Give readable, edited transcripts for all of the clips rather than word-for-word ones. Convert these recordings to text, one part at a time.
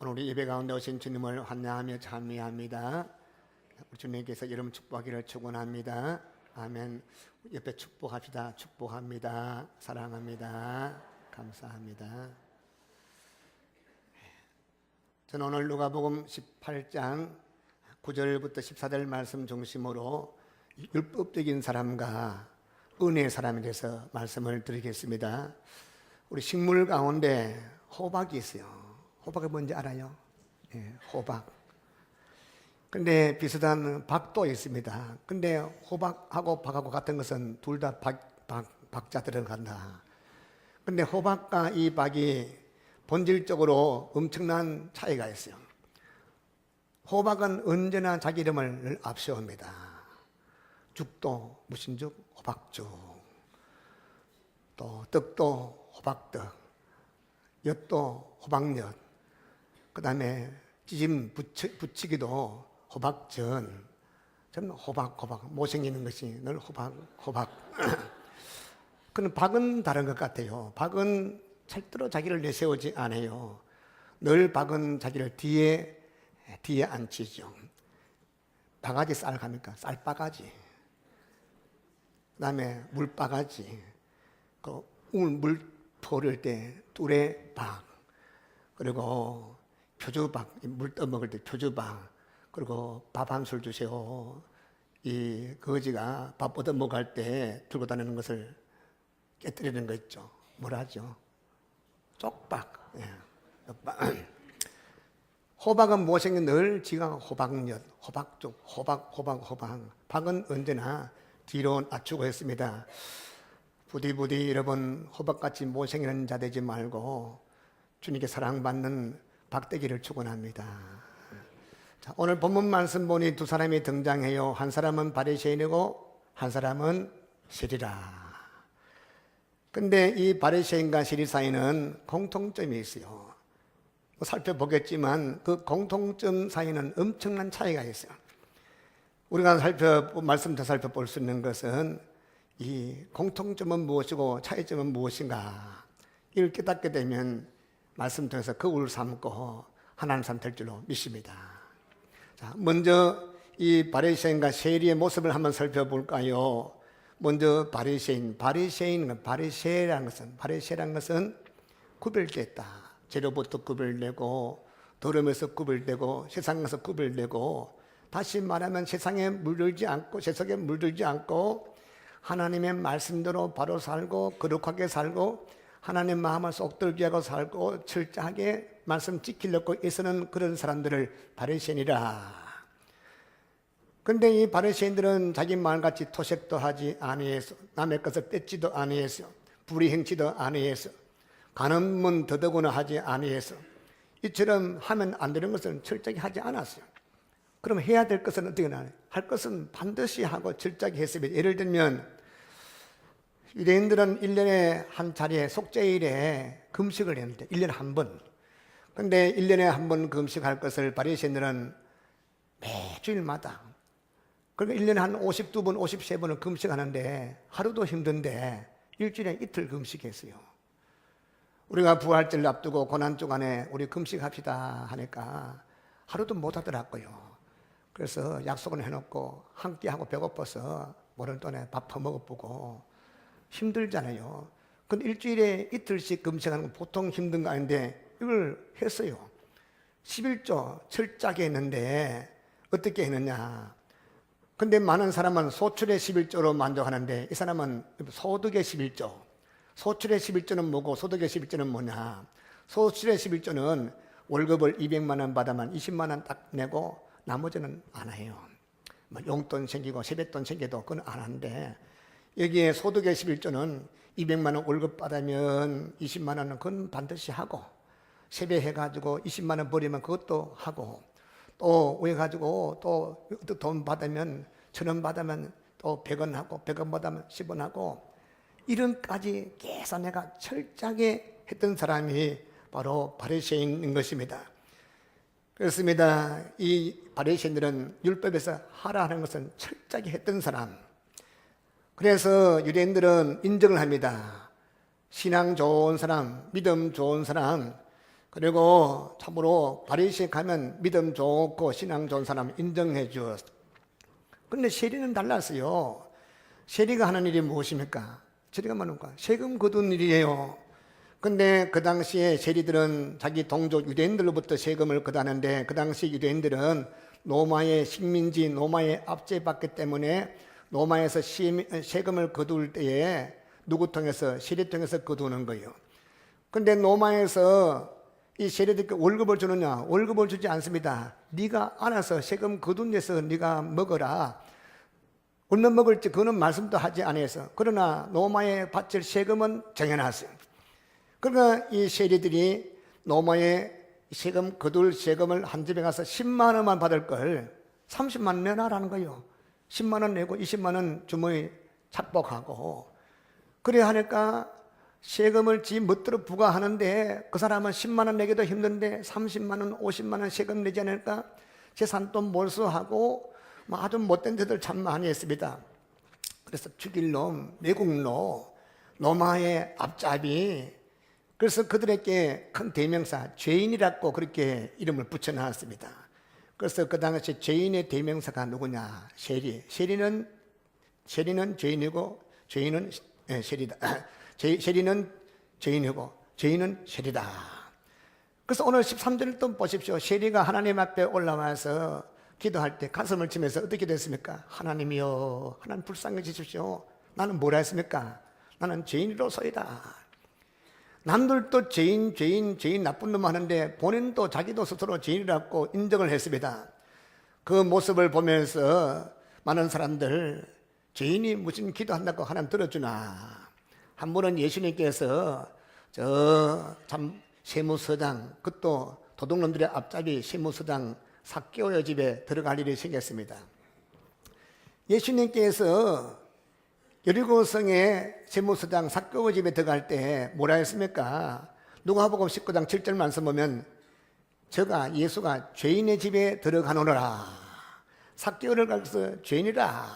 오늘 우리 예배 가운데 오신 주님을 환영하며 찬미합니다. 우리 주님께서 여러분 축복하기를 축원합니다. 아멘. 옆에 축복합시다. 축복합니다. 사랑합니다. 감사합니다. 저는 오늘 누가복음 18장 9절부터 14절 말씀 중심으로 율법적인 사람과 은혜의 사람에 대해서 말씀을 드리겠습니다. 우리 식물 가운데 호박이 있어요. 호박이 뭔지 알아요? 예, 호박. 근데 비슷한 박도 있습니다. 근데 호박하고 박하고 같은 것은 둘 다 박자 들어간다. 근데 호박과 이 박이 본질적으로 엄청난 차이가 있어요. 호박은 언제나 자기 이름을 앞세웁니다. 죽도 무슨 죽? 호박죽. 또 떡도 호박떡. 엿도 호박엿. 그 다음에 찌짐 부치기도 호박전. 저는 호박 못생기는 것이 늘 호박. 그는 박은 다른 것 같아요. 박은 절대로 자기를 내세우지 않아요. 늘 박은 자기를 뒤에 앉히죠. 바가지 쌀 갑니까? 쌀바가지. 그 다음에 물바가지. 그 물 퍼올 때 뚜레 박. 그리고 표주박, 물 떠먹을 때 표주박. 그리고 밥 한 술 주세요. 이 거지가 밥 얻어 먹을 때 들고 다니는 것을 깨뜨리는 거 있죠. 뭐라 하죠? 쪽박. 예, 쪽박. 호박은 무엇인가 늘 지가 호박엿, 호박죽, 호박. 박은 언제나 뒤로 낮추고 했습니다. 부디 여러분 호박같이 못생기는 자 되지 말고 주님께 사랑받는 박대기를 축원합니다. 자, 오늘 본문 말씀 보니 두 사람이 등장해요. 한 사람은 바리새인이고 한 사람은 세리라. 근데 이 바리새인과 세리 사이는 공통점이 있어요. 살펴보겠지만 그 공통점 사이는 엄청난 차이가 있어요. 우리가 말씀 더 살펴볼 수 있는 것은 이 공통점은 무엇이고 차이점은 무엇인가 이걸 깨닫게 되면 말씀 통해서 거울을 삼고 하나님 사람 될 줄로 믿습니다. 자, 먼저 이 바리새인과 세리의 모습을 한번 살펴볼까요? 먼저 바리새라는 것은 구별됐다. 재료부터 구별되고 더러움에서 구별되고 세상에서 구별되고 다시 말하면 세상에 물들지 않고 하나님의 말씀대로 바로 살고 거룩하게 살고 하나님 마음을 쏙들게 하고 살고 철저하게 말씀 지키려고 애쓰는 그런 사람들을 바리새인이라. 근데 이 바리새인들은 자기 말같이 토색도 하지 아니해서 남의 것을 뺏지도 아니해서 불의 행치도 아니해서 간음은 더더구나 하지 아니해서 이처럼 하면 안 되는 것은 철저하게 하지 않았어요. 그럼 해야 될 것은 어떻게 나요? 할 것은 반드시 하고 철저하게 했습니다. 예를 들면 유대인들은 1년에 한 차례 속죄일에 금식을 했는데 1년에 한 번. 근데 1년에 한 번 금식할 것을 바리새인들은 매주일마다 그러니까 1년에 한 52번, 53번을 금식하는데 하루도 힘든데 일주일에 이틀 금식했어요. 우리가 부활절 앞두고 고난주간에 우리 금식합시다 하니까 하루도 못 하더라고요. 그래서 약속은 해놓고 한 끼하고 배고파서 모른 돈에 밥 퍼먹어보고 힘들잖아요. 근데 일주일에 이틀씩 금식하는 건 보통 힘든 거 아닌데 이걸 했어요. 11조 철저하게 했는데 어떻게 했느냐. 근데 많은 사람은 소출의 11조로 만족하는데 이 사람은 소득의 11조. 소출의 11조는 뭐고 소득의 11조는 뭐냐. 소출의 11조는 월급을 200만 원 받으면 20만 원 딱 내고 나머지는 안 해요. 용돈 생기고 세뱃돈 생겨도 그건 안 하는데 여기에 소득의 11조는 200만 원 월급 받으면 20만 원은 그건 반드시 하고 세배해가지고 20만 원 버리면 그것도 하고 또 해가지고 또 돈 받으면 1,000원 받으면 또 100원 하고 100원 받으면 10원 하고 이런까지 계산해가 철저하게 했던 사람이 바로 바리새인인 것입니다. 그렇습니다. 이 바리새인들은 율법에서 하라 하는 것은 철저하게 했던 사람. 그래서 유대인들은 인정을 합니다. 신앙 좋은 사람, 믿음 좋은 사람, 그리고 참으로 바리새인 가면 믿음 좋고 신앙 좋은 사람 인정해 주었어. 그런데 세리는 달랐어요. 세리가 하는 일이 무엇입니까? 세리가 뭐는가? 세금 거두는 일이에요. 근데 그 당시에 세리들은 자기 동족 유대인들로부터 세금을 걷었는데, 그 당시 유대인들은 로마의 식민지, 로마의 압제받기 때문에 로마에서 세금을 거둘 때에 누구 통해서? 세리 통해서 거두는 거예요. 근데 로마에서 이 세리들께 월급을 주느냐? 월급을 주지 않습니다. 네가 알아서 세금 거둔 데서 네가 먹어라. 얼마 먹을지 그거는 말씀도 하지 않아서. 그러나 로마에 바칠 세금은 정해놨어요. 그러니까 이 세리들이 로마에 세금 거둘 세금을 한 집에 가서 10만 원만 받을 걸 30만 원 내놔라는 거예요. 10만 원 내고 20만 원 주머니 착복하고. 그래 하니까 세금을 지 멋대로 부과하는데, 그 사람은 10만 원 내기도 힘든데 30만 원, 50만 원 세금 내지 않을까 재산도 몰수하고 아주 못된 데들 참 많이 했습니다. 그래서 죽일 놈, 매국노, 로마의 앞잡이, 그래서 그들에게 큰 대명사, 죄인이라고 그렇게 이름을 붙여놨습니다. 그래서 그 당시 죄인의 대명사가 누구냐? 세리. 세리는 죄인이고 죄인은 세리다. 세리는 죄인이고 죄인은 세리다. 그래서 오늘 13절을 또 보십시오. 세리가 하나님 앞에 올라와서 기도할 때 가슴을 치면서 어떻게 됐습니까? 하나님이여, 하나님 불쌍히 주십시오. 나는 뭐라 했습니까? 나는 죄인으로서이다. 남들도 죄인 나쁜 놈 하는데 본인도 자기도 스스로 죄인이라고 인정을 했습니다. 그 모습을 보면서 많은 사람들, 죄인이 무슨 기도한다고 하나님 들어주나. 한 번은 예수님께서 참 세무서장, 그것도 도둑놈들의 앞잡이 세무서장 삭개오의 집에 들어갈 일이 생겼습니다. 예수님께서 여리고성의 세무서장 삭개오 집에 들어갈 때 뭐라 했습니까? 누가복음 19장 7절 말씀 보면 예수가 죄인의 집에 들어가노라. 삭개오를 가서 죄인이라.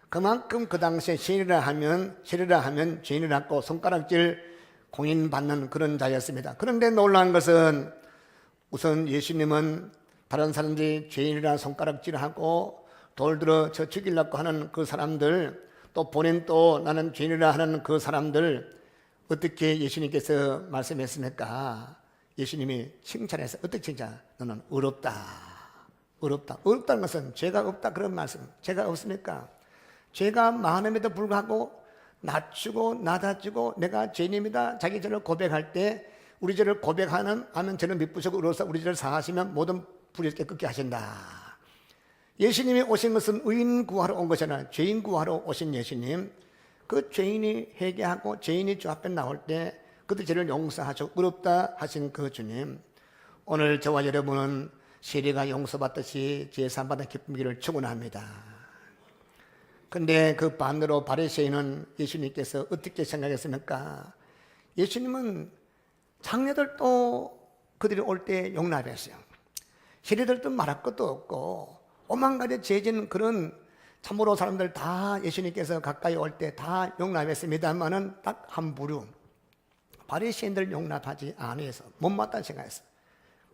그만큼 그 당시에 세리라 하면 죄인이라고 손가락질 공인받는 그런 자였습니다. 그런데 놀라운 것은 우선 예수님은 다른 사람들이 죄인이라 손가락질하고 돌들어 저 죽이려고 하는 그 사람들, 또 본인 또 나는 죄인이라 하는 그 사람들 어떻게 예수님께서 말씀했습니까? 예수님이 칭찬해서 어떻게 칭찬? 너는 의롭다. 의롭다는 것은 죄가 없다 그런 말씀. 죄가 없습니까? 죄가 많음에도 불구하고 낮추고 낮아지고 내가 죄인입니다 자기 죄를 고백할 때, 우리 죄를 고백하면 저는 미쁘시고 의로워서 우리 죄를 사하시면 모든 불의를 깨끗게 하신다. 예수님이 오신 것은 의인 구하러 온 것이 아니라 죄인 구하러 오신 예수님, 그 죄인이 회개하고 죄인이 주 앞에 나올 때 그들 죄를 용서하시고 의롭다 하신 그 주님, 오늘 저와 여러분은 세리가 용서받듯이 제사받은 기쁨기를 축원합니다. 근데 그 반대로 바리새인은 예수님께서 어떻게 생각했습니까? 예수님은 장녀들도 그들이 올 때 용납했어요. 세리들도 말할 것도 없고 오만 가지 죄진 그런 참으로 사람들 다 예수님께서 가까이 올 때 다 용납했습니다만은 딱 한 부류, 바리새인들 용납하지 않아서 못마땅 생각했어요.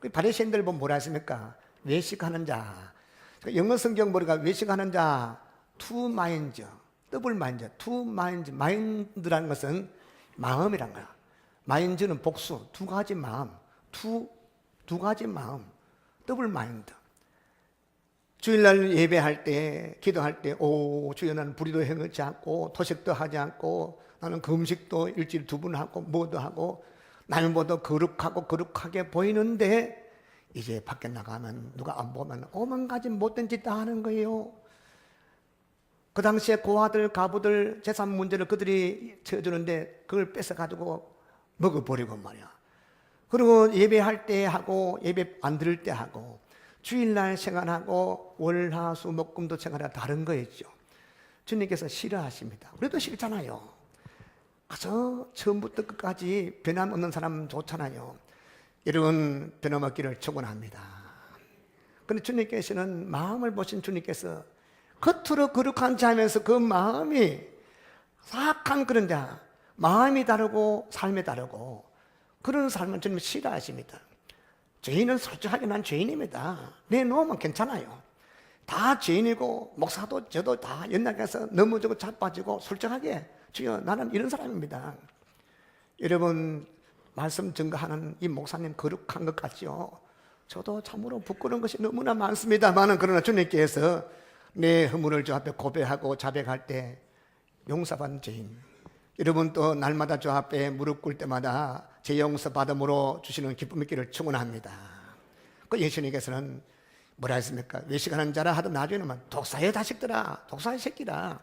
그 바리새인들 보면 뭐라 했습니까? 외식하는 자. 영어 성경 보니까 외식하는 자 two minds, 더블 마인드, two minds. 마인드라는 것은 마음이란 거야. 마인드는 복수, 두 가지 마음, 두 가지 마음, 더블 마인드. 주일날 예배할 때, 기도할 때, 주여 나는 불의도 행하지 않고 토식도 하지 않고 나는 금식도 일주일에 2번 하고 뭐도 하고 남보다 거룩하게 보이는데, 이제 밖에 나가면 누가 안 보면 오만 가지 못된 짓 다 하는 거예요. 그 당시에 고아들, 가부들 재산 문제를 그들이 쳐주는데 그걸 뺏어가지고 먹어버리고 말이야. 그리고 예배할 때 하고 예배 안 드릴 때 하고 주일날 생활하고 월화수 목금도 생활하고 다른 거였죠. 주님께서 싫어하십니다. 우리도 싫잖아요. 아주 처음부터 끝까지 변함없는 사람 좋잖아요. 여러분 변함없기를 축원합니다. 그런데 주님께서는 마음을 보신 주님께서 겉으로 거룩한 자면서 그 마음이 사악한 그런 자, 마음이 다르고 삶이 다르고 그런 삶은 주님 싫어하십니다. 죄인은 솔직하게 난 죄인입니다. 내놓으면 괜찮아요. 다 죄인이고 목사도 저도 다 연약해서 넘어지고 자빠지고 솔직하게 주여 나는 이런 사람입니다. 여러분 말씀 증거하는 이 목사님 거룩한 것 같죠? 저도 참으로 부끄러운 것이 너무나 많습니다만 그러나 주님께서 내 허물을 주 앞에 고백하고 자백할 때 용서받은 죄인, 여러분 또 날마다 주 앞에 무릎 꿇을 때마다 제 용서 받음으로 주시는 기쁨 있기를 축원합니다. 그 예수님께서는 뭐라 했습니까? 외식하는 자라 하던 나중에는 독사의 자식들아, 독사의 새끼라.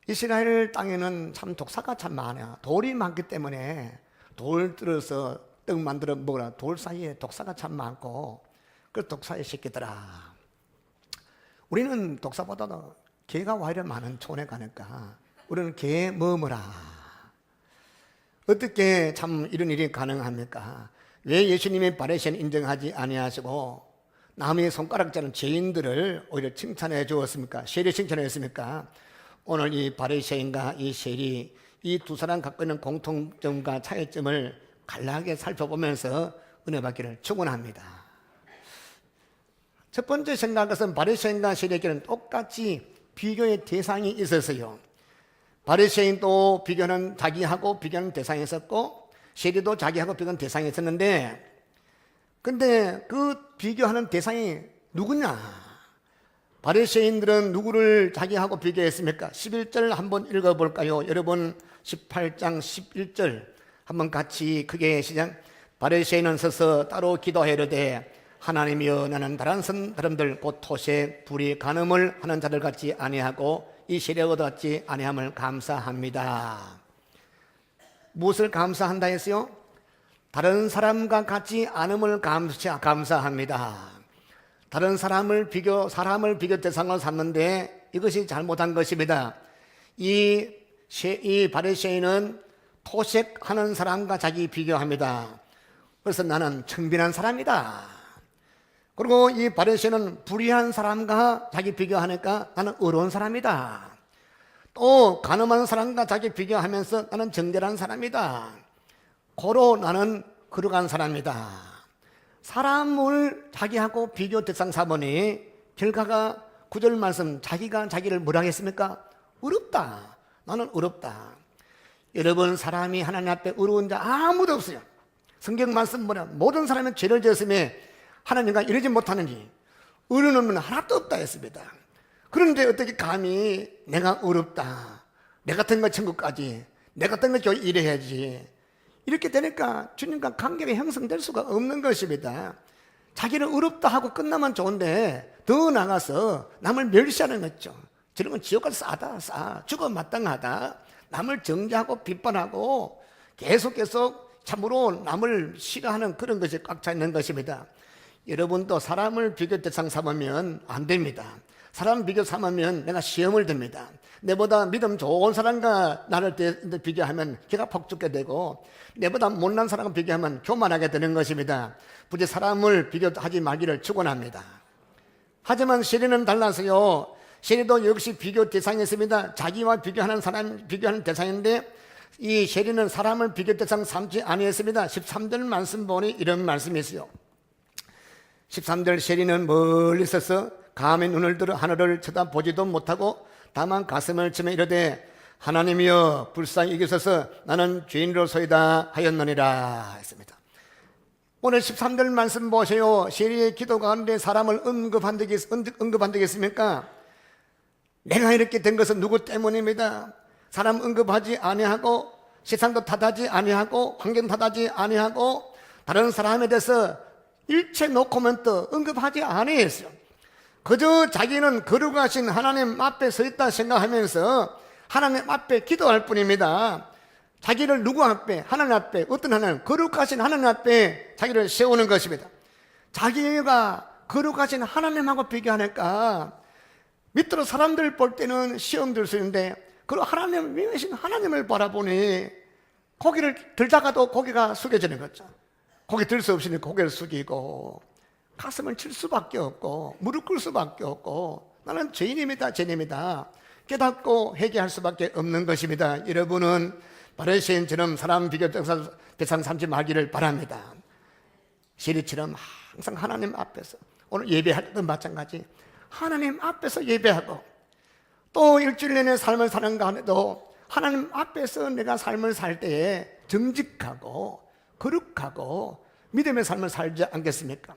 이스라엘 땅에는 참 독사가 참 많아요. 돌이 많기 때문에 돌 들어서 떡 만들어 먹으라. 돌 사이에 독사가 참 많고 그 독사의 새끼들아. 우리는 독사보다도 개가 오히려 많은 촌에 가니까 우리는 개에 머무라. 어떻게 참 이런 일이 가능합니까? 왜 예수님의 바리새인 인정하지 아니하시고 남의 손가락자는 죄인들을 오히려 칭찬해 주었습니까? 세리 칭찬해 줬습니까? 오늘 이 바리새인과 이 세리 이 두 사람 갖고 있는 공통점과 차이점을 간략하게 살펴보면서 은혜 받기를 축원합니다. 첫 번째 생각한 것은 바리새인과 세리에게는 똑같이 비교의 대상이 있었어요. 바리새인도 비교는 자기하고 비교하는 대상이 있었고 세리도 자기하고 비교하는 대상이 있었는데 근데 그 비교하는 대상이 누구냐? 바리새인들은 누구를 자기하고 비교했습니까? 11절 한번 읽어볼까요? 여러분 18장 11절 한번 같이 크게 시작. 바리새인은 서서 따로 기도하려되 하나님이여 나는 다른 사람들 곧 토색, 불의, 간음을 하는 자들 같지 아니하고 이 세력을 얻지 아니함을 감사합니다. 무엇을 감사한다 했어요? 다른 사람과 같지 않음을 감사합니다. 다른 사람을 비교 대상으로 삼는데 이것이 잘못한 것입니다. 이 바리새인은 토색하는 사람과 자기 비교합니다. 그래서 나는 청빈한 사람이다. 그리고 이 바리새인은 불의한 사람과 자기 비교하니까 나는 의로운 사람이다. 또 간음하는 사람과 자기 비교하면서 나는 정결한 사람이다. 고로 나는 거룩한 사람이다. 사람을 자기하고 비교 대상 삼으니 결과가 9절 말씀 자기가 자기를 뭐라 했습니까? 의롭다. 나는 의롭다. 여러분 사람이 하나님 앞에 의로운 자 아무도 없어요. 성경 말씀 뭐냐? 모든 사람은 죄를 지었음에 하나님과 이르지 못하는지 의로운 놈은 하나도 없다 했습니다. 그런데 어떻게 감히 내가 의롭다. 내 같은 거 천국까지 내 같은 거 교회 일해야지. 이렇게 되니까 주님과 관계가 형성될 수가 없는 것입니다. 자기를 의롭다 하고 끝나면 좋은데 더 나가서 남을 멸시하는 거죠. 저런 건 지옥 가서 싸 죽어 마땅하다. 남을 정죄하고 비판하고 계속 참으로 남을 싫어하는 그런 것이 꽉 차 있는 것입니다. 여러분도 사람을 비교 대상 삼으면 안 됩니다. 사람 비교 삼으면 내가 시험을 듭니다. 내보다 믿음 좋은 사람과 나를 비교하면 걔가 폭죽게 되고 내보다 못난 사람과 비교하면 교만하게 되는 것입니다. 부디 사람을 비교하지 말기를 축원합니다. 하지만 세리는 달라서요. 세리도 역시 비교 대상이 있습니다. 자기와 비교하는 사람 비교하는 대상인데 이 세리는 사람을 비교 대상 삼지 아니했습니다. 13절 말씀 보니 이런 말씀이 있어요. 13절 세리는 멀리 있어서 감히 눈을 들어 하늘을 쳐다보지도 못하고 다만 가슴을 치며 이르되 하나님이여 불쌍히 여기소서 나는 죄인으로소이다 하였느니라 했습니다. 오늘 13절 말씀 보세요. 세리의 기도 가운데 사람을 언급한 적이 있습니까? 내가 이렇게 된 것은 누구 때문입니다. 사람 언급하지 아니하고 세상도 탓하지 아니하고 환경 탓하지 아니하고 다른 사람에 대해서 일체 노코멘트 언급하지 아니했어요. 그저 자기는 거룩하신 하나님 앞에 서 있다 생각하면서 하나님 앞에 기도할 뿐입니다. 자기를 누구 앞에? 하나님 앞에. 어떤 하나님? 거룩하신 하나님 앞에 자기를 세우는 것입니다. 자기가 거룩하신 하나님하고 비교하니까 밑으로 사람들 볼 때는 시험 들 수 있는데 그 하나님 위하신 하나님을 바라보니 고개를 들다가도 고개가 숙여지는 거죠. 고개 들 수 없으니 고개를 숙이고 가슴을 칠 수밖에 없고 무릎 꿇을 수밖에 없고 나는 죄인입니다. 깨닫고 회개할 수밖에 없는 것입니다. 여러분은 바리새인처럼 사람 비교 대상 삼지 말기를 바랍니다. 시리처럼 항상 하나님 앞에서, 오늘 예배할 때도 마찬가지 하나님 앞에서 예배하고, 또 일주일 내내 삶을 사는 가운데도 하나님 앞에서 내가 삶을 살 때에 정직하고 거룩하고 믿음의 삶을 살지 않겠습니까?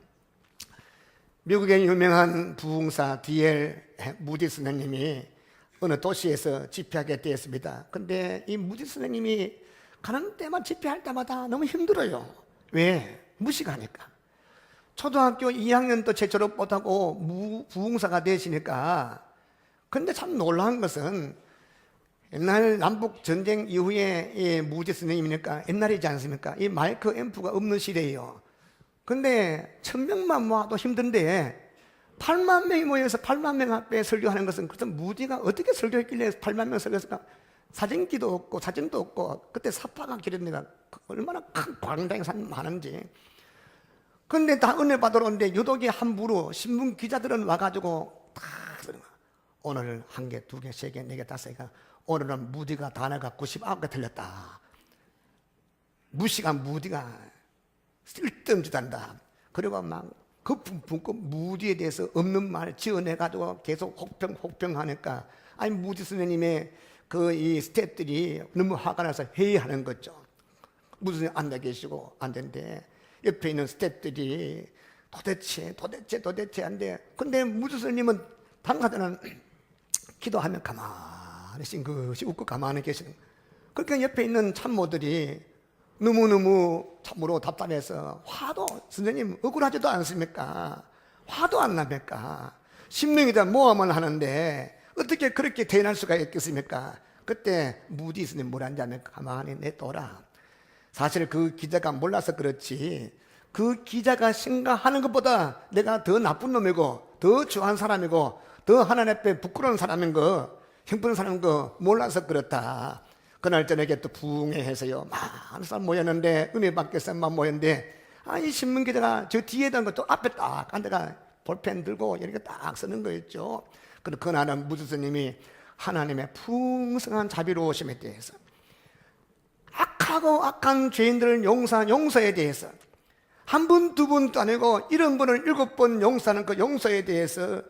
미국의 유명한 부흥사 D.L. 무디 선생님이 어느 도시에서 집회하게 되었습니다. 근데 이 무디 선생님이 가는 때만 집회할 때마다 너무 힘들어요. 왜? 무시가 하니까. 초등학교 2학년도 제 졸업 못하고 부흥사가 되시니까. 근데 참 놀라운 것은 옛날 남북 전쟁 이후에 이 무디 선생님이니까 옛날이지 않습니까? 이 마이크 앰프가 없는 시대예요. 근데 1000명만 모아도 힘든데 8만 명이 모여서 8만 명 앞에 설교하는 것은, 그래서 무디가 어떻게 설교했길래 8만 명 설교했을까? 사진기도 없고 사진도 없고, 그때 사파가 길었는데 얼마나 큰 광장이 많은지. 근데 다 은혜 받으러 오는데 유독이 함부로 신문 기자들은 와가지고 다 오늘 1개, 2개, 3개, 4개, 5개, 오늘은 무디가 단어가 99개 틀렸다. 무시가 무디가 쓸데없는 한다. 그리고 막 거품 붓고 무디에 대해서 없는 말 지어내가지고 계속 혹평하니까, 아니 무디 선생님의 이 스태프들이 너무 화가 나서 회의하는 거죠. 무디 선생님 앉아 계시고 앉는데 옆에 있는 스태프들이 도대체 한데, 근데 무디 선생님은 당사자는 기도하면 가만히 싱긋이 웃고 가만히 계시는 거예요. 그러니까 옆에 있는 참모들이 너무너무 참으로 답답해서, 화도 선생님 억울하지도 않습니까? 화도 안 납니까? 10명이다 모함을 하는데 어떻게 그렇게 대인할 수가 있겠습니까? 그때 무디 선생님 뭘 하냐면 가만히 내둬라. 사실 그 기자가 몰라서 그렇지, 그 기자가 생각하는 것보다 내가 더 나쁜 놈이고 더 좋아하는 사람이고 더 하나님 앞에 부끄러운 사람인 거, 형편없는 사람인 거 몰라서 그렇다. 그날 저녁에 또 부흥회해서요, 많은 사람 모였는데, 은혜 받게 사람만 모였는데, 이 신문 기자가 저 뒤에 있는 것도 앞에 딱 앉아가 볼펜 들고 이렇게 딱 쓰는 거였죠. 그리고 그날은 무디 스님이 하나님의 풍성한 자비로우심에 대해서, 악하고 악한 죄인들을 용서에 대해서, 한 번, 두 번도 아니고 이런 분을 7번 용서하는 그 용서에 대해서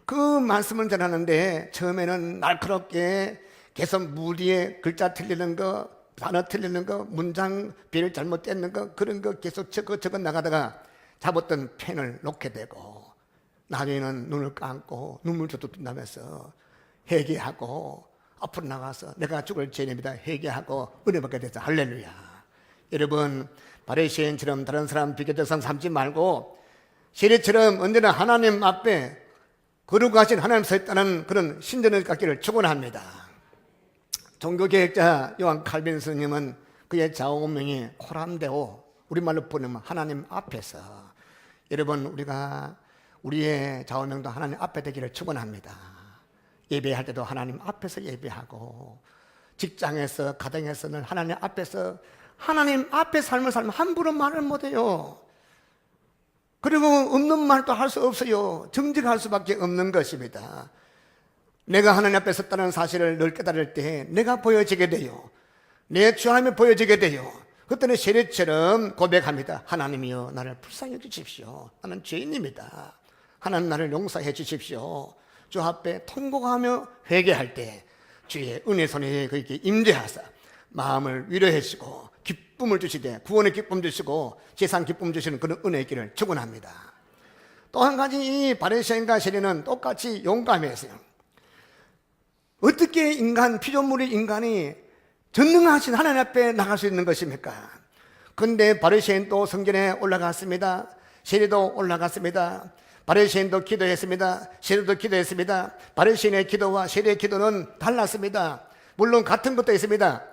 그 말씀을 전하는데, 처음에는 날카롭게 계속 무디에 글자 틀리는 거, 단어 틀리는 거, 문장 비를 잘못됐는 거, 그런 거 계속 적어 나가다가 잡았던 펜을 놓게 되고, 나중에는 눈을 감고 눈물 뚝뚝 나면서 회개하고 앞으로 나가서 내가 죽을 죄인입니다 회개하고 은혜 받게 돼서 할렐루야. 여러분, 바리새인처럼 다른 사람 비교대상 삼지 말고 시리처럼 언제나 하나님 앞에 거룩하신 하나님 서 있다는 그런 신전을 갖기를 축원합니다. 종교개혁자 요한 칼빈 스님은 그의 좌우명이 코람데오, 우리말로 보면 하나님 앞에서. 여러분, 우리가 우리의 좌우명도 하나님 앞에 되기를 축원합니다. 예배할 때도 하나님 앞에서 예배하고, 직장에서 가정에서는 하나님 앞에서, 하나님 앞에 삶을 살면 함부로 말을 못해요. 그리고 없는 말도 할 수 없어요. 정직할 수밖에 없는 것입니다. 내가 하나님 앞에 섰다는 사실을 늘 깨달을 때 내가 보여지게 돼요. 내 죄함이 보여지게 돼요. 그때는 세례처럼 고백합니다. 하나님이여, 나를 불쌍히 주십시오. 나는 죄인입니다. 하나님, 나를 용서해 주십시오. 주 앞에 통곡하며 회개할 때 주의 은혜 손에 그에게 임재하사 마음을 위로해 주시고 기쁨을 주시되, 구원의 기쁨 주시고 세상 기쁨 주시는 그런 은혜의 길을 축원합니다. 또 한 가지, 이 바리새인과 세리는 똑같이 용감했어요. 어떻게 피조물의 인간이 전능하신 하나님 앞에 나갈 수 있는 것입니까? 그런데 바리새인도 성전에 올라갔습니다. 세리도 올라갔습니다. 바리새인도 기도했습니다. 세리도 기도했습니다. 바리새인의 기도와 세리의 기도는 달랐습니다. 물론 같은 것도 있습니다.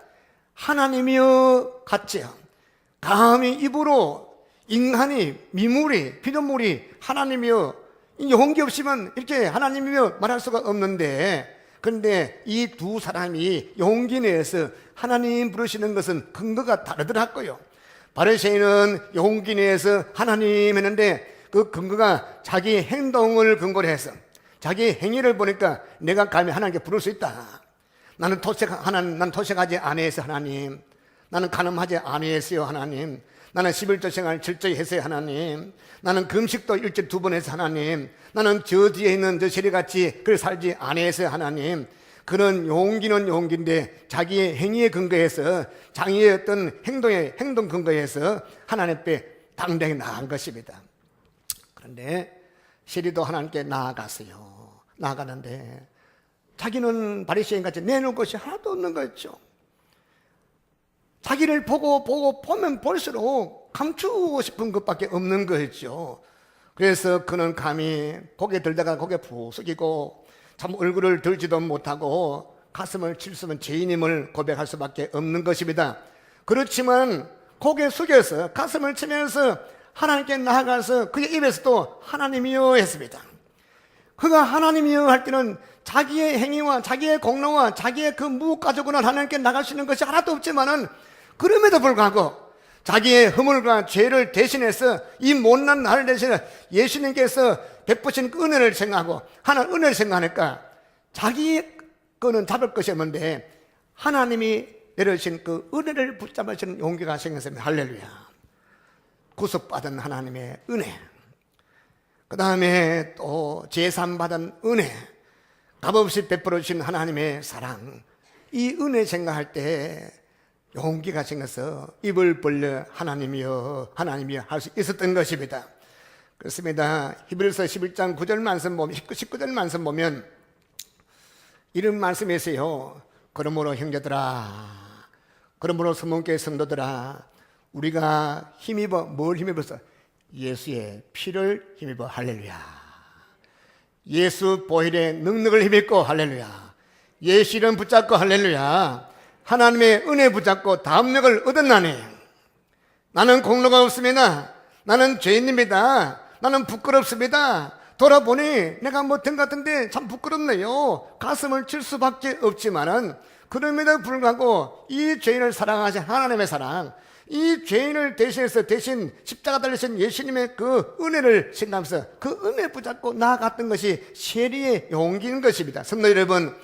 하나님이여 같이요. 감히 입으로 인간이, 미물이, 피조물이 하나님이여, 용기 없이면 이렇게 하나님이여 말할 수가 없는데, 그런데 이 두 사람이 용기 내서 하나님 부르시는 것은 근거가 다르더라고요. 바리새인은 용기 내서 하나님 했는데 그 근거가 자기 행동을 근거로 해서, 자기 행위를 보니까 내가 감히 하나님께 부를 수 있다. 나는 토색하지 아니해서 하나님, 나는 간음하지 아니했어요 하나님, 나는 11조 생활 철저히 했어요, 하나님. 나는 금식도 일주일에 2번 해서 하나님. 나는 저 뒤에 있는 저 세리같이 그렇게 살지 않아서요, 하나님. 그런 용기는 용기인데 자기의 행위에 근거해서 자기의 어떤 행동 근거해서 하나님 앞에 당당히 나아간 것입니다. 그런데 세리도 하나님께 나아갔어요. 나아가는데 자기는 바리새인같이 내놓을 것이 하나도 없는 거였죠. 자기를 보면 볼수록 감추고 싶은 것밖에 없는 거였죠. 그래서 그는 감히 고개 들다가 고개 푹 숙이고 참 얼굴을 들지도 못하고 가슴을 칠수면 죄인임을 고백할 수밖에 없는 것입니다. 그렇지만 고개 숙여서 가슴을 치면서 하나님께 나아가서 그의 입에서도 하나님이여 했습니다. 그가 하나님이여 할 때는 자기의 행위와 자기의 공로와 자기의 그 무엇 가지고는 하나님께 나갈 수 있는 것이 하나도 없지만은 그럼에도 불구하고 자기의 허물과 죄를 대신해서 이 못난 나를 대신해 예수님께서 베푸신 그 은혜를 생각하고 하나님 은혜를 생각하니까 자기 거는 잡을 것이 없는데 하나님이 내려주신 그 은혜를 붙잡으시는 용기가 생겼습니다. 할렐루야. 구속받은 하나님의 은혜, 그 다음에 또 제삼받은 은혜, 값없이 베풀어 주신 하나님의 사랑, 이 은혜 생각할 때 용기가 생겨서 입을 벌려 하나님이여 하나님이여 할 수 있었던 것입니다. 그렇습니다. 히브리서 11장 9절 말씀 보면 19절 말씀 보면 이런 말씀이 있어요. 그러므로 형제들아, 그러므로 성문교회 성도들아, 우리가 힘입어 뭘 힘입어서 예수의 피를 힘입어 할렐루야. 예수 보혈의 능력을 힘입고 할렐루야. 예수 이름 붙잡고 할렐루야. 하나님의 은혜 붙잡고 담력을 얻었나니 나는 공로가 없습니다. 나는 죄인입니다. 나는 부끄럽습니다. 돌아보니 내가 된 것 같은데 참 부끄럽네요. 가슴을 칠 수밖에 없지만은 그럼에도 불구하고 이 죄인을 사랑하신 하나님의 사랑, 이 죄인을 대신해서 대신 십자가 달리신 예수님의 그 은혜를 생각하면서 그 은혜 붙잡고 나아갔던 것이 세리의 용기인 것입니다. 성도 여러분,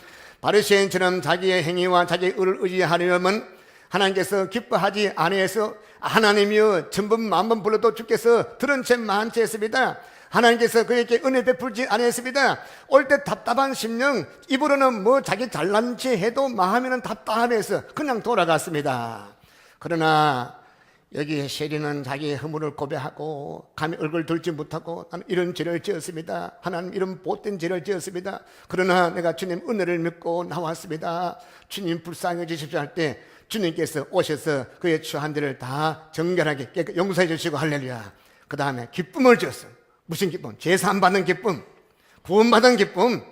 바리새인처럼 자기의 행위와 자기의 의를 의지하려면 하나님께서 기뻐하지 아니해서 하나님이여 천번 만번 불러도 주께서 들은 채 많지 했습니다. 하나님께서 그에게 은혜 베풀지 않았습니다. 올 때 답답한 심령, 입으로는 자기 잘난 체 해도 마음에는 답답해서 그냥 돌아갔습니다. 그러나 여기 세리는 자기의 허물을 고백하고 감히 얼굴 들지 못하고 나는 이런 죄를 지었습니다. 하나님 이런 못된 죄를 지었습니다. 그러나 내가 주님 은혜를 믿고 나왔습니다. 주님 불쌍해 주십시오 할 때 주님께서 오셔서 그의 추한 죄를 다 정결하게 깨끗이 용서해 주시고 할렐루야. 그 다음에 기쁨을 주었어요. 무슨 기쁨? 제사함 받는 기쁨, 구원받은 기쁨,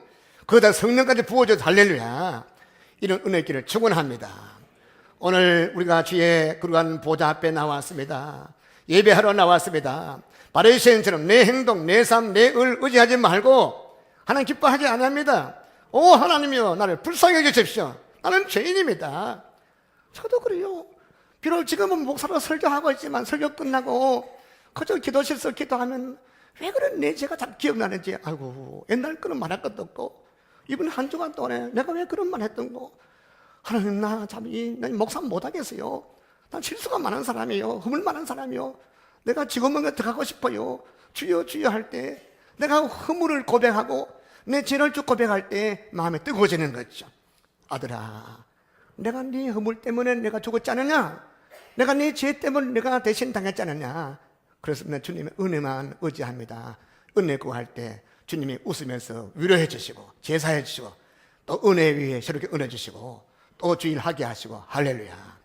거기다 성령까지 부어줘서 할렐루야. 이런 은혜길을 축원합니다. 오늘 우리가 주의 그러한 보좌 앞에 나왔습니다. 예배하러 나왔습니다. 바리새인처럼 내 행동, 내 삶, 내 을 의지하지 말고 하나님 기뻐하지 않습니다. 오 하나님이여 나를 불쌍히 주십시오. 나는 죄인입니다. 저도 그래요. 비록 지금은 목사로 설교하고 있지만 설교 끝나고 그저 기도실에서 기도하면 왜 그런 내 죄가 잘 기억나는지, 아이고 옛날 거는 말할 것도 없고 이번 한 주간 동안에 내가 왜 그런 말 했던 거, 하나님 나 목사 못하겠어요. 난 실수가 많은 사람이에요. 허물 많은 사람이요. 내가 지구멍에 들어가고 싶어요. 주여 주여 할 때 내가 허물을 고백하고 내 죄를 쭉 고백할 때 마음에 뜨거워지는 거죠. 아들아, 내가 네 허물 때문에 내가 죽었지 않느냐? 내가 네 죄 때문에 내가 대신 당했지 않느냐? 그래서 내 주님의 은혜만 의지합니다. 은혜 구할 때 주님이 웃으면서 위로해 주시고 제사해 주시고 또 은혜 위에 새롭게 은혜 주시고 또 주일 하게 하시고 할렐루야.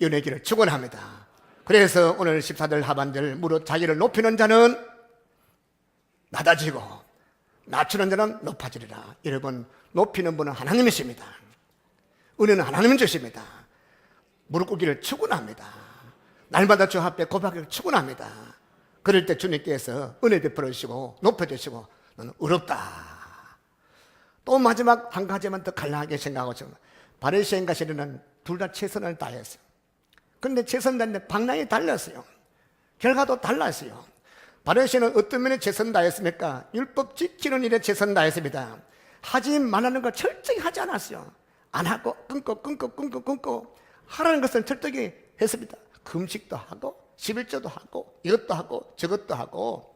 은혜 길을 축원합니다. 그래서 오늘 14절 하반절 무릇 자기를 높이는 자는 낮아지고 낮추는 자는 높아지리라. 여러분, 높이는 분은 하나님이십니다. 은혜는 하나님은 주십니다. 무릎 꿇기를 축원합니다. 날마다 주 앞에 고백하기를 축원합니다. 그럴 때 주님께서 은혜 베풀어 주시고 높여주시고 너는 의롭다. 또 마지막 한 가지만 더 간략하게 생각하고 있습니다. 바리새인과 세리는 둘 다 최선을 다했어요. 그런데 최선 다했는데 방향이 달랐어요. 결과도 달랐어요. 바리새인은 어떤 면에 최선 다했습니까? 율법 지키는 일에 최선 다했습니다. 하지 말라는 걸 철저히 하지 않았어요. 안 하고 끊고 하라는 것은 철저히 했습니다. 금식도 하고 11조도 하고 이것도 하고 저것도 하고.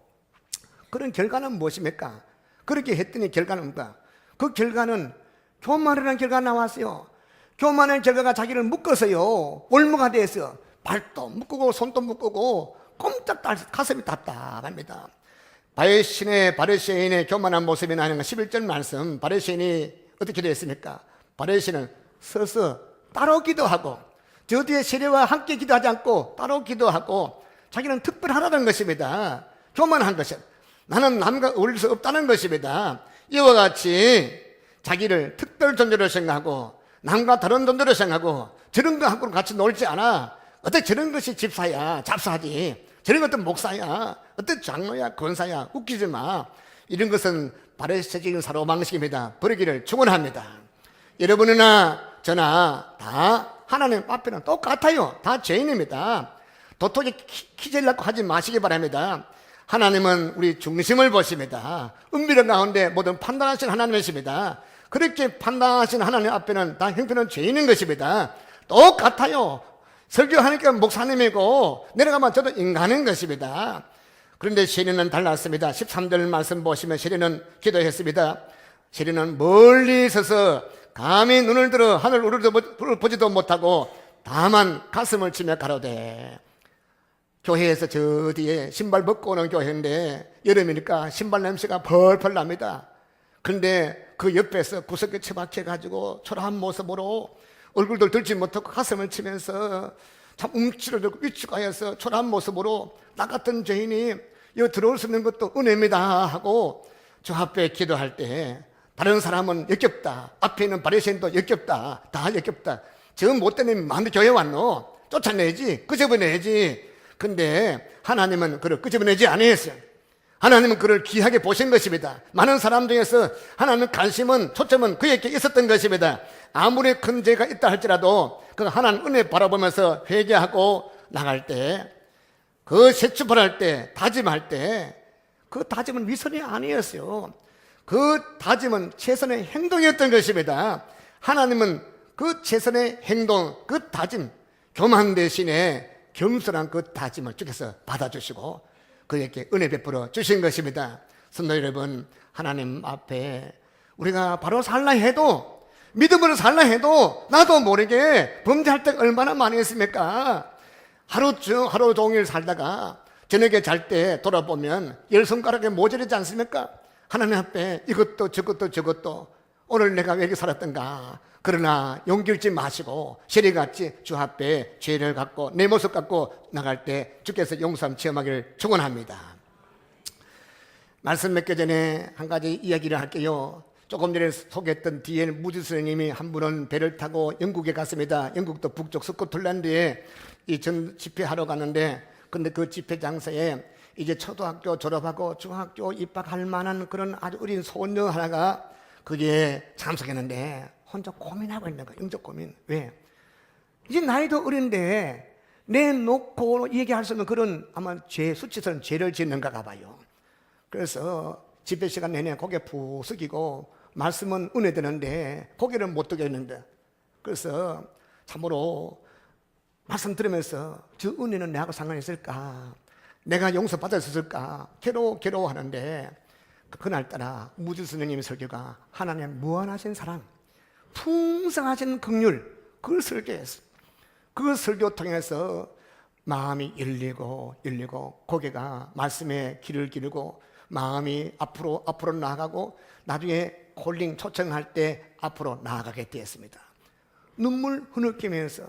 그런 결과는 무엇입니까? 그렇게 했더니 결과는 뭔가? 그 결과는 교만이라는 결과가 나왔어요. 교만의 결과가 자기를 묶어서요, 올무가 돼서 발도 묶고 손도 묶고 꼼짝 가슴이 답답합니다. 바리새인의 교만한 모습이 나는 11절 말씀, 바리새인이 어떻게 되었습니까? 바리새인은 서서 따로 기도하고, 저 뒤에 세례와 함께 기도하지 않고 따로 기도하고, 자기는 특별하다는 것입니다. 교만한 것은 나는 남과 어울릴 수 없다는 것입니다. 이와 같이 자기를 특별 존재로 생각하고 남과 다른 존재로 생각하고, 저런 거하고는 같이 놀지 않아. 어떻게 저런 것이 집사야, 잡사하지. 저런 것도 목사야, 어떤 장로야, 권사야, 웃기지 마. 이런 것은 바리새적인 사고방식입니다. 버리기를 축원합니다. 여러분이나 저나 다 하나님 앞에는 똑같아요. 다 죄인입니다. 도토리 키질라고 하지 마시기 바랍니다. 하나님은 우리 중심을 보십니다. 은밀한 가운데 모든 판단하신 하나님이십니다. 그렇게 판단하신 하나님 앞에는 다 형편은 죄인인 것입니다. 똑같아요. 설교하니까 목사님이고 내려가면 저도 인간인 것입니다. 그런데 세리는 달랐습니다. 13절 말씀 보시면 세리는 기도했습니다. 세리는 멀리 서서 감히 눈을 들어 하늘 우르르 보지도 못하고 다만 가슴을 치며 가로되. 교회에서 저 뒤에 신발 벗고 오는 교회인데 여름이니까 신발 냄새가 펄펄 납니다. 그런데 그 옆에서 구석에 처박혀가지고 초라한 모습으로 얼굴도 들지 못하고 가슴을 치면서 참 움츠러 들고 위축하여서 초라한 모습으로 나 같은 죄인이 여기 들어올 수 있는 것도 은혜입니다 하고 저 앞에 기도할 때 다른 사람은 역겹다, 앞에 있는 바리새인도 역겹다, 다 역겹다. 저 못된 놈이 마음대 교회 왔노? 쫓아내야지, 끄집어내야지. 근데 하나님은 그를 끄집어내지 아니했어요. 하나님은 그를 귀하게 보신 것입니다. 많은 사람 중에서 하나님의 관심은, 초점은 그에게 있었던 것입니다. 아무리 큰 죄가 있다 할지라도 그 하나님 은혜 바라보면서 회개하고 나갈 때, 그 세추발할 때, 다짐할 때, 그 다짐은 위선이 아니었어요. 그 다짐은 최선의 행동이었던 것입니다. 하나님은 그 최선의 행동, 그 다짐, 교만 대신에 겸손한 그 다짐을 주께서 받아주시고 그에게 은혜 베풀어 주신 것입니다. 성도 여러분, 하나님 앞에 우리가 바로 살라 해도, 믿음으로 살라 해도 나도 모르게 범죄할 때가 얼마나 많이 있습니까? 하루 종일 살다가 저녁에 잘 때 돌아보면 10손가락에 모자르지 않습니까? 하나님 앞에 이것도 저것도 오늘 내가 왜 이렇게 살았던가. 그러나 용기 잃지 마시고 세리같이 주 앞에 죄를 갖고 내 모습 갖고 나갈 때 주께서 용서함 체험하기를 축원합니다. 말씀 몇 개 전에 한 가지 이야기를 할게요. 조금 전에 소개했던 D.L. 무디 선생님이 한 분은 배를 타고 영국에 갔습니다. 영국도 북쪽 스코틀랜드에 이 전 집회하러 갔는데, 근데 그 집회 장소에 이제 초등학교 졸업하고 중학교 입학할 만한 그런 아주 어린 소녀 하나가 거기에 참석했는데 혼자 고민하고 있는 거예요. 영적 고민. 왜? 이제 나이도 어린데 내놓고 얘기할 수 없는 그런 아마 수치스러운 죄를 짓는가 봐요. 그래서 집회 시간 내내 고개 푹 숙이고 말씀은 은혜 되는데 고개를 못 들겠는데, 그래서 참으로 말씀 들으면서 저 은혜는 내하고 상관이 있을까? 내가 용서받았을까? 괴로워하는데 그날따라 무주 선생님의 설교가 하나님의 무한하신 사랑, 풍성하신 긍휼, 그걸 설교했어요. 그 설교 통해서 마음이 열리고 고개가 말씀에 귀를 기르고 마음이 앞으로 나아가고 나중에 콜링 초청할 때 앞으로 나아가게 되었습니다. 눈물 흐느끼면서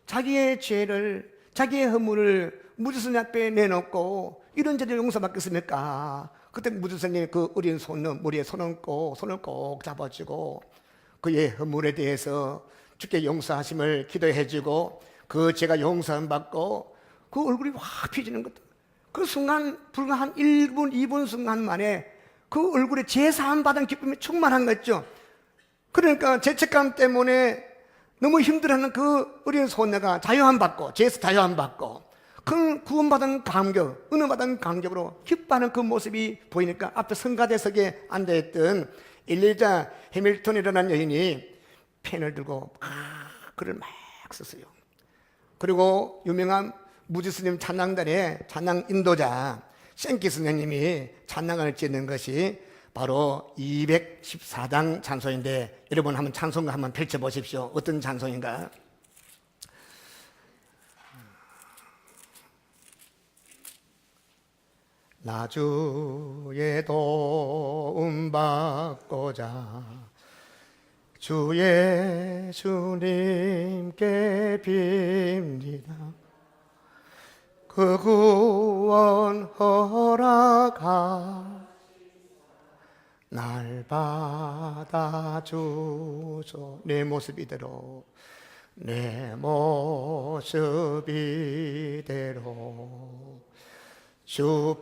자기의 죄를, 자기의 허물을 무주선 앞에 내놓고 이런 죄를 용서받겠습니까? 그때 무주선님이 그 어린 손을 머리에 손을 꼭 잡아주고 그의 허물에 대해서 주께 용서하심을 기도해주고 그 죄가 용서함 받고 그 얼굴이 확 펴지는 것도, 그 순간 불과 한 1분, 2분 순간 만에 그 얼굴에 죄사함 받은 기쁨이 충만한 거죠. 그러니까 죄책감 때문에 너무 힘들어하는 그 어린 소녀가 자유함 받고, 죄에서 자유함 받고 그 구원받은 감격, 은혜받은 감격으로 기뻐하는 그 모습이 보이니까 앞에 성가대석에 앉아있던 엘리자 해밀턴이라는 여인이 펜을 들고 글을 막 썼어요. 그리고 유명한 무지스님 찬양단의 찬양 인도자 생기 선생님이 찬양을 짓는 것이 바로 214장 찬송인데, 여러분 한번 찬송가 한번 펼쳐보십시오. 어떤 찬송인가? 나 주의 도움 받고자 주 예수님께 빕니다. 그 구원 허락하 날 받아주소. 내 모습 이대로, 내 모습 이대로 주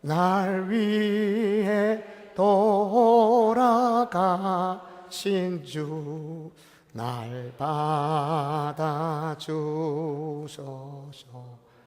날 위해 돌아가신 주 날 받아주소서.